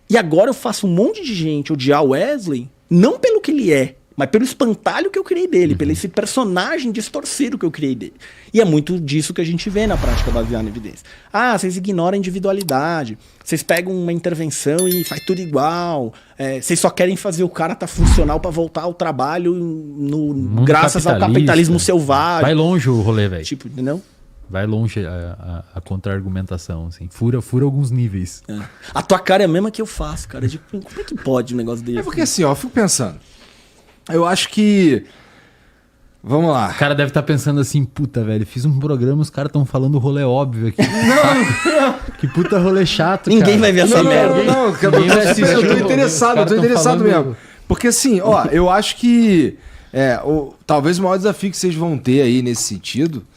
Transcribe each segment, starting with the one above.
E agora eu faço um monte de gente odiar o Wesley, não pelo que ele é, mas pelo espantalho que eu criei dele, pelo esse personagem distorcido que eu criei dele. E é muito disso que a gente vê na prática baseada em evidência. Ah, vocês ignoram a individualidade, vocês pegam uma intervenção e faz tudo igual, vocês só querem fazer o cara tá funcional pra voltar ao trabalho graças ao capitalismo selvagem. Vai longe o rolê, velho. Tipo, entendeu? Vai longe a contra-argumentação, assim. Fura alguns níveis. A tua cara é a mesma que eu faço, cara. Tipo, como é que pode um negócio desse? É porque assim, ó, eu fico pensando. Eu acho que... Vamos lá. O cara deve estar pensando assim, puta, velho, fiz um programa, os caras estão falando o rolê óbvio aqui. Não. Que puta rolê chato, Ninguém vai ver essa merda. Não, Ninguém vai assistir. eu tô interessado falando... mesmo. Porque assim, ó, eu acho que talvez o maior desafio que vocês vão ter aí nesse sentido...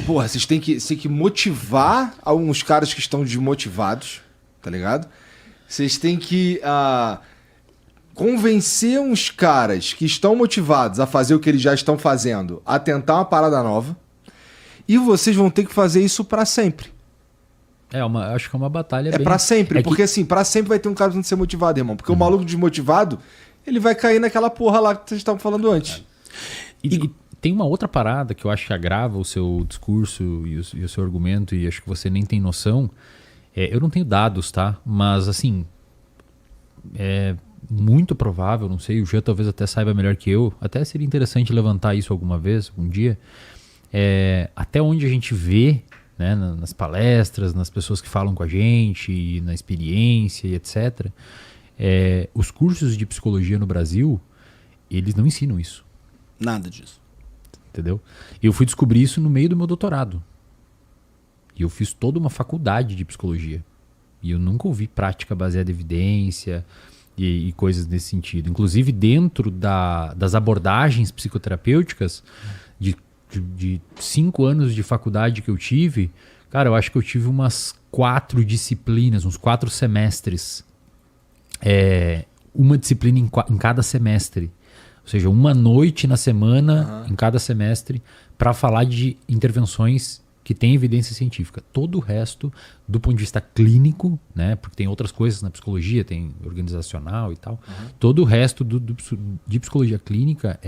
Porra, vocês têm que motivar alguns caras que estão desmotivados, tá ligado? Vocês têm que convencer uns caras que estão motivados a fazer o que eles já estão fazendo, a tentar uma parada nova. E vocês vão ter que fazer isso pra sempre. Acho que é uma batalha bem... pra sempre, porque assim, pra sempre vai ter um cara que não ser motivado, irmão. Porque o maluco desmotivado, ele vai cair naquela porra lá que vocês estavam falando antes. E tem uma outra parada que eu acho que agrava o seu discurso e o seu argumento, e acho que você nem tem noção. Eu não tenho dados, tá? Mas, assim, é muito provável, não sei, o Jean talvez até saiba melhor que eu, até seria interessante levantar isso alguma vez, algum dia, até onde a gente vê, né, nas palestras, nas pessoas que falam com a gente, na experiência e etc., os cursos de psicologia no Brasil, eles não ensinam isso. Nada disso. Entendeu? Eu fui descobrir isso no meio do meu doutorado. E eu fiz toda uma faculdade de psicologia. E eu nunca ouvi prática baseada em evidência e coisas nesse sentido. Inclusive, dentro das abordagens psicoterapêuticas, de 5 anos de faculdade que eu tive, cara, eu acho que eu tive umas 4 disciplinas, uns 4 semestres. Uma disciplina em cada semestre. Ou seja, uma noite na semana, em cada semestre, para falar de intervenções que têm evidência científica. Todo o resto, do ponto de vista clínico, né, porque tem outras coisas na psicologia, tem organizacional e tal, todo o resto de psicologia clínica...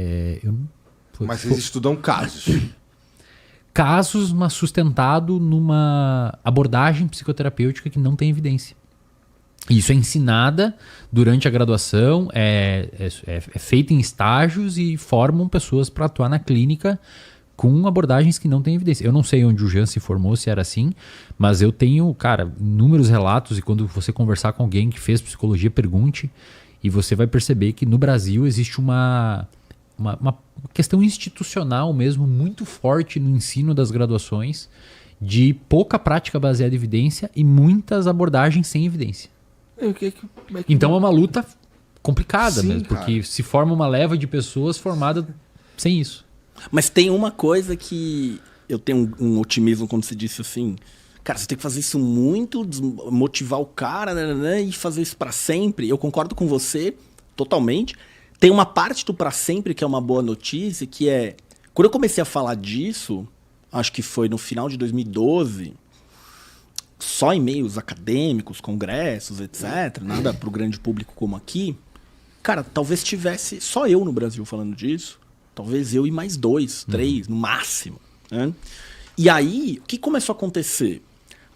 Mas vocês estudam casos. Casos, mas sustentado numa abordagem psicoterapêutica que não tem evidência. Isso é ensinada durante a graduação, é feita em estágios e formam pessoas para atuar na clínica com abordagens que não têm evidência. Eu não sei onde o Jean se formou, se era assim, mas eu tenho, cara, inúmeros relatos, e quando você conversar com alguém que fez psicologia, pergunte, e você vai perceber que no Brasil existe uma questão institucional mesmo muito forte no ensino das graduações, de pouca prática baseada em evidência e muitas abordagens sem evidência. Então é uma luta complicada. Sim, mesmo, porque se forma uma leva de pessoas formada sem isso. Mas tem uma coisa que eu tenho um otimismo quando você disse assim, cara, você tem que fazer isso muito, motivar o cara, né, e fazer isso pra sempre. Eu concordo com você totalmente. Tem uma parte do pra sempre que é uma boa notícia, que é, quando eu comecei a falar disso, acho que foi no final de 2012... só em meios acadêmicos, congressos, etc., nada para o grande público como aqui, cara, talvez tivesse só eu no Brasil falando disso, talvez eu e mais 2, 3, no máximo. Né? E aí, o que começou a acontecer?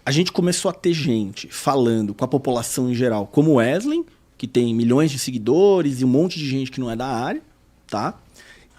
A gente começou a ter gente falando com a população em geral, como o Wesley, que tem milhões de seguidores e um monte de gente que não é da área, tá?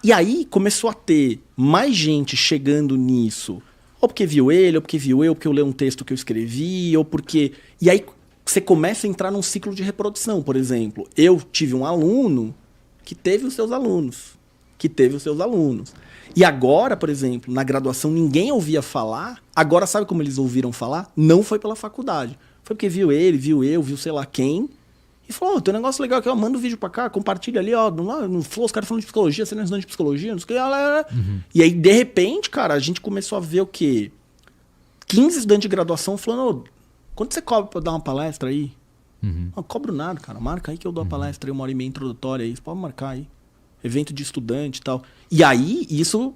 E aí começou a ter mais gente chegando nisso, ou porque viu ele, ou porque viu eu, ou porque eu leio um texto que eu escrevi, ou porque... E aí você começa a entrar num ciclo de reprodução. Por exemplo, eu tive um aluno que teve os seus alunos, que teve os seus alunos. E agora, por exemplo, na graduação ninguém ouvia falar. Agora sabe como eles ouviram falar? Não foi pela faculdade. Foi porque viu ele, viu eu, viu sei lá quem. E falou, tem um negócio legal aqui, ó, manda um vídeo pra cá, compartilha ali, ó, no Flow, os caras falando de psicologia, você não é estudante de psicologia, não sei o que. E aí, de repente, cara, a gente começou a ver o quê? 15 estudantes de graduação falando, ô, quanto você cobra pra dar uma palestra aí? Não cobro nada, cara, marca aí que eu dou a palestra aí, 1h30 introdutória aí, você pode marcar aí. Evento de estudante e tal. E aí, isso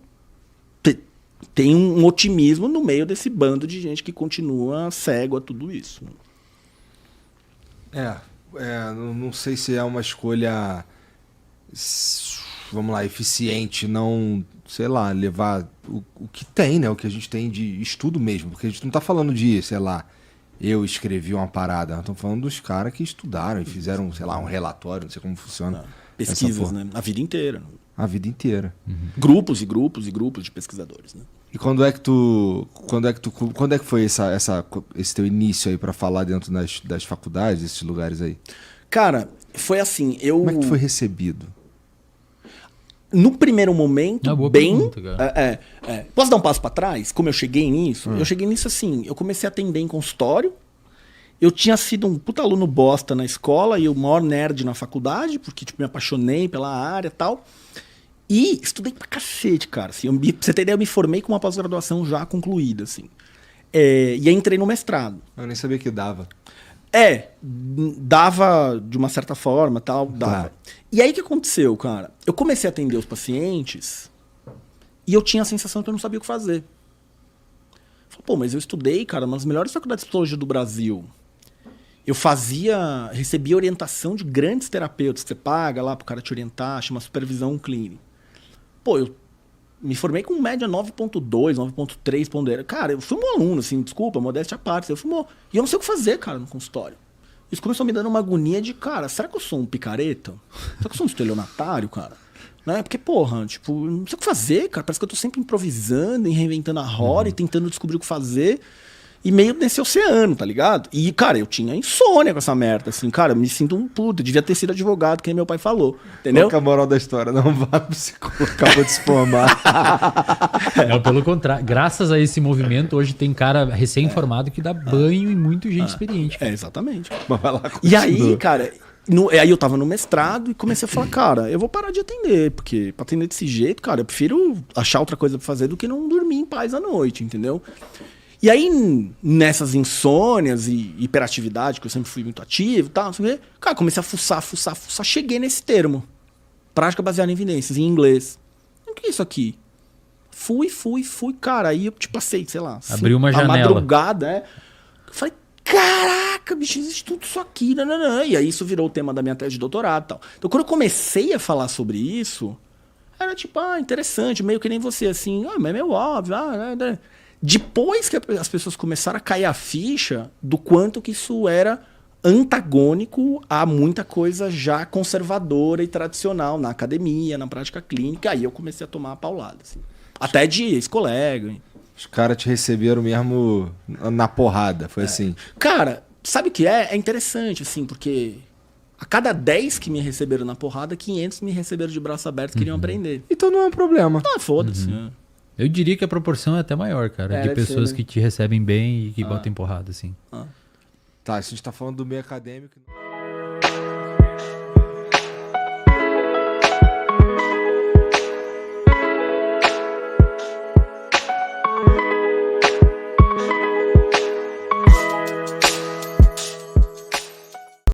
tem um otimismo no meio desse bando de gente que continua cego a tudo isso. Não sei se é uma escolha, vamos lá, eficiente, não, sei lá, levar o que tem, né? O que a gente tem de estudo mesmo. Porque a gente não tá falando de, sei lá, eu escrevi uma parada. Nós estamos falando dos caras que estudaram e fizeram, sei lá, um relatório, não sei como funciona. Pesquisas, né? A vida inteira. A vida inteira. Grupos e grupos e grupos de pesquisadores, né? E quando é que foi esse teu início aí pra falar dentro das faculdades, esses lugares aí? Cara, foi assim, Como é que tu foi recebido? No primeiro momento, boa bem... pergunta, cara. Posso dar um passo pra trás? Como eu cheguei nisso? Eu cheguei nisso assim, eu comecei a atender em consultório, eu tinha sido um puta aluno bosta na escola e o maior nerd na faculdade, porque tipo, me apaixonei pela área e tal. E estudei pra cacete, cara. Assim, pra você ter ideia, eu me formei com uma pós-graduação já concluída, assim. E aí entrei no mestrado. Eu nem sabia que dava. Dava de uma certa forma, tal, dava. Claro. E aí o que aconteceu, cara? Eu comecei a atender os pacientes e eu tinha a sensação que eu não sabia o que fazer. Falei, pô, mas eu estudei, cara, uma das melhores faculdades de psicologia do Brasil. Eu recebia orientação de grandes terapeutas que você paga lá pro cara te orientar, chama supervisão clínica. Pô, eu me formei com média 9.2, 9.3 pondeira. Cara, eu fui um aluno, assim, desculpa, modéstia à parte. E eu não sei o que fazer, cara, no consultório. Isso começou a me dando uma agonia de, cara, será que eu sou um picareta? Será que eu sou um estelionatário, cara? Né? Porque, porra, tipo, eu não sei o que fazer, cara. Parece que eu tô sempre improvisando e reinventando a roda e tentando descobrir o que fazer. E meio nesse oceano, tá ligado? E, cara, eu tinha insônia com essa merda, assim. Cara, eu me sinto um puto. Eu devia ter sido advogado, que nem meu pai falou. Entendeu? Qual que é a moral da história? Não vá pro psicólogo, acabou de se formar. Pelo contrário. Graças a esse movimento, hoje tem cara recém-formado que dá banho em muita gente experiente. Exatamente. Mas vai lá, E aí, cara... Aí eu tava no mestrado e comecei a falar, cara, eu vou parar de atender, porque pra atender desse jeito, cara, eu prefiro achar outra coisa pra fazer do que não dormir em paz à noite, entendeu? E aí, nessas insônias e hiperatividade, que eu sempre fui muito ativo e tal, não sei o quê, cara, comecei a fuçar, cheguei nesse termo. Prática baseada em evidências, em inglês. O que é isso aqui? Fui, cara, aí eu te passei, sei lá. Abriu uma janela. Madrugada, Eu falei, caraca, bicho, existe tudo isso aqui, nananã. E aí isso virou o tema da minha tese de doutorado e tal. Então quando eu comecei a falar sobre isso, era tipo, interessante, meio que nem você, assim, mas é meio óbvio, né? Depois que as pessoas começaram a cair a ficha do quanto que isso era antagônico a muita coisa já conservadora e tradicional na academia, na prática clínica, aí eu comecei a tomar a paulada, assim. Até de ex-colega. Os caras te receberam mesmo na porrada, foi assim. Cara, sabe o que é? É interessante, assim, porque a cada 10 que me receberam na porrada, 500 me receberam de braço aberto e queriam aprender. Então não é um problema. Foda-se. Eu diria que a proporção é até maior, cara, de pessoas que te recebem bem e que botam porrada, assim. Tá, se a gente tá falando do meio acadêmico...